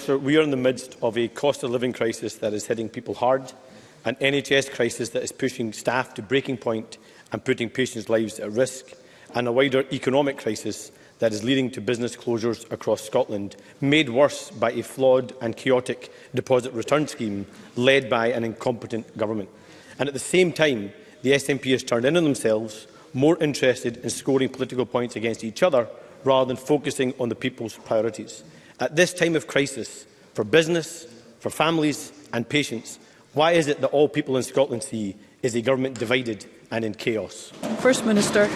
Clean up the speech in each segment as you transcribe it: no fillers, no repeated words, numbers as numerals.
Minister, we are in the midst of a cost of living crisis that is hitting people hard, an NHS crisis that is pushing staff to breaking point and putting patients' lives at risk, and a wider economic crisis that is leading to business closures across Scotland, made worse by a flawed and chaotic deposit return scheme led by an incompetent government. And at the same time, the SNP has turned in on themselves, more interested in scoring political points against each other rather than focusing on the people's priorities. At this time of crisis, for business, for families and patients, why is it that all people in Scotland see is a government divided and in chaos? First Minister.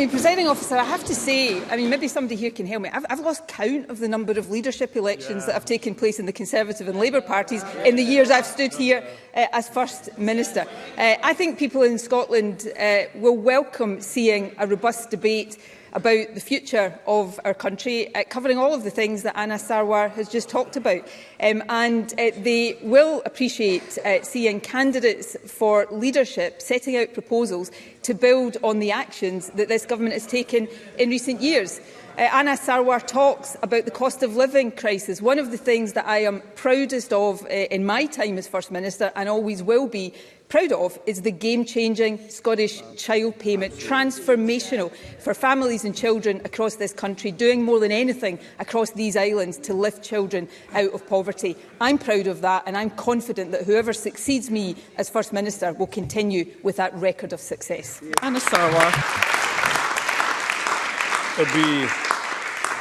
Presiding Officer, I have to say, maybe somebody here can help me. I've lost count of the number of leadership elections that have taken place in the Conservative and Labour parties in the years I've stood here as First Minister. I think people in Scotland will welcome seeing a robust debate about the future of our country, covering all of the things that Anna Sarwar has just talked about. And they will appreciate seeing candidates for leadership setting out proposals to build on the actions that this government has taken in recent years. Anna Sarwar talks about the cost of living crisis. One of the things that I am proudest of in my time as First Minister, and always will be proud of, is the game-changing Scottish child payment, transformational for families and children across this country, doing more than anything across these islands to lift children out of poverty. I'm proud of that, and I'm confident that whoever succeeds me as First Minister will continue with that record of success. Anna Sarwar.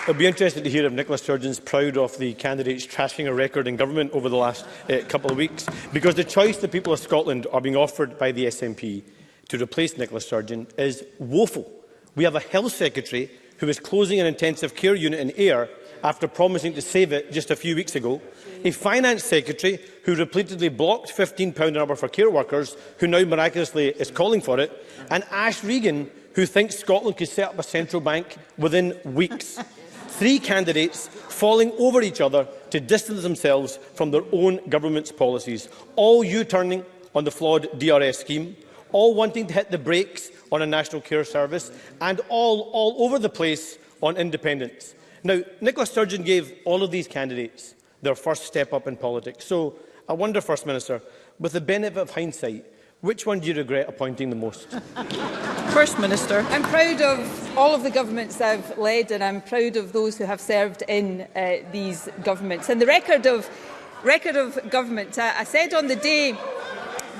It'll be interesting to hear if Nicola Sturgeon is proud of the candidates trashing a record in government over the last couple of weeks, because the choice the people of Scotland are being offered by the SNP to replace Nicola Sturgeon is woeful. We have a Health Secretary who is closing an intensive care unit in Ayr after promising to save it just a few weeks ago, a Finance Secretary who repeatedly blocked £15 an hour for care workers, who now miraculously is calling for it, and Ash Regan, who thinks Scotland could set up a central bank within weeks. Three candidates falling over each other to distance themselves from their own government's policies, all U-turning on the flawed DRS scheme, all wanting to hit the brakes on a national care service, and all over the place on independence. Now, Nicola Sturgeon gave all of these candidates their first step up in politics. So I wonder, First Minister, with the benefit of hindsight, which one do you regret appointing the most? First Minister. I'm proud of all of the governments I've led, and I'm proud of those who have served in these governments. And the record of government, I said on the day,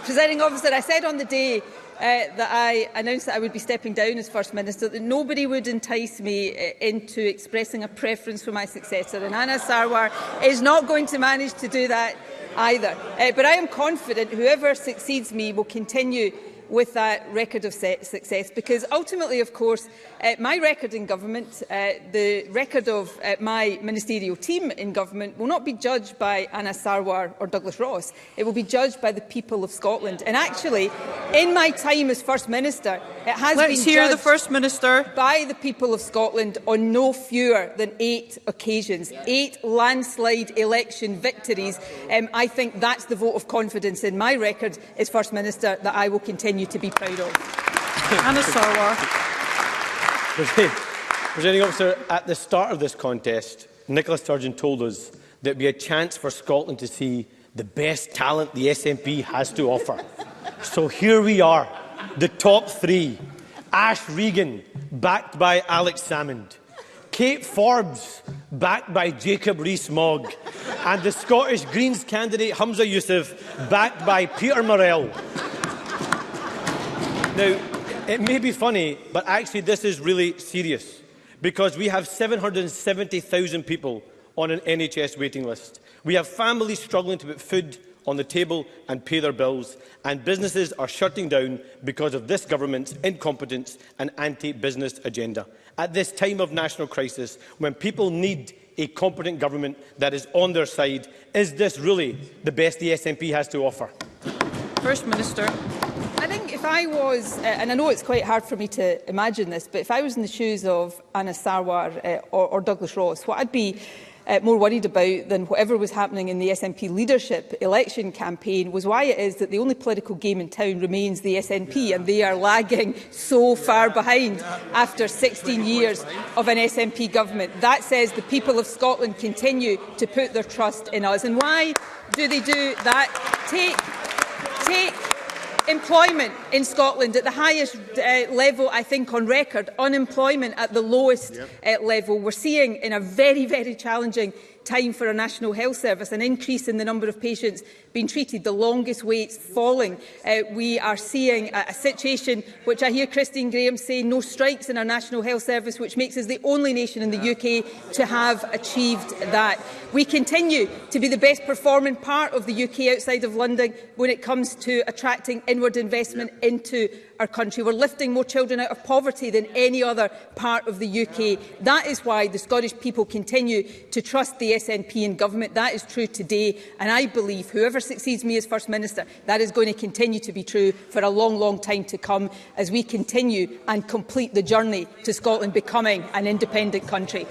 Presiding Officer, I said on the day that I announced that I would be stepping down as First Minister that nobody would entice me into expressing a preference for my successor. And Anna Sarwar is not going to manage to do that either. But I am confident whoever succeeds me will continue with that record of success, because ultimately, of course, my record in government, the record of my ministerial team in government, will not be judged by Anna Sarwar or Douglas Ross. It will be judged by the people of Scotland. And actually, in my time as First Minister, it has been hear judged the First Minister. by the people of Scotland on no fewer than 8 occasions, 8 landslide election victories. I think that's the vote of confidence in my record as First Minister that I will continue to be proud of. Anna Sarwar. Presiding Officer, at the start of this contest, Nicola Sturgeon told us there would be a chance for Scotland to see the best talent the SNP has to offer. So here we are, the top three. Ash Regan, backed by Alex Salmond. Kate Forbes, backed by Jacob Rees-Mogg. And the Scottish Greens candidate Humza Yousaf, backed by Peter Murrell. Now, it may be funny, but actually this is really serious, because we have 770,000 people on an NHS waiting list. We have families struggling to put food on the table and pay their bills, and businesses are shutting down because of this government's incompetence and anti-business agenda. At this time of national crisis, when people need a competent government that is on their side, is this really the best the SNP has to offer? First Minister. I think if I was, and I know it's quite hard for me to imagine this, but if I was in the shoes of Anna Sarwar or Douglas Ross, what I'd be more worried about than whatever was happening in the SNP leadership election campaign was why it is that the only political game in town remains the SNP, and they are lagging so far behind after 16 years of an SNP government. That says the people of Scotland continue to put their trust in us. And why do they do that? Take employment in Scotland at the highest level, I think, on record. Unemployment at the lowest level. We're seeing, in a very, very challenging time for a National Health Service, an increase in the number of patients being treated, the longest waits falling. We are seeing a situation which I hear Christine Graham say, no strikes in our National Health Service, which makes us the only nation in the UK to have achieved that. We continue to be the best performing part of the UK outside of London when it comes to attracting inward investment into our country. We're lifting more children out of poverty than any other part of the UK. That is why the Scottish people continue to trust the SNP in government. That is true today, and I believe whoever succeeds me as First Minister, that is going to continue to be true for a long, long time to come as we continue and complete the journey to Scotland becoming an independent country.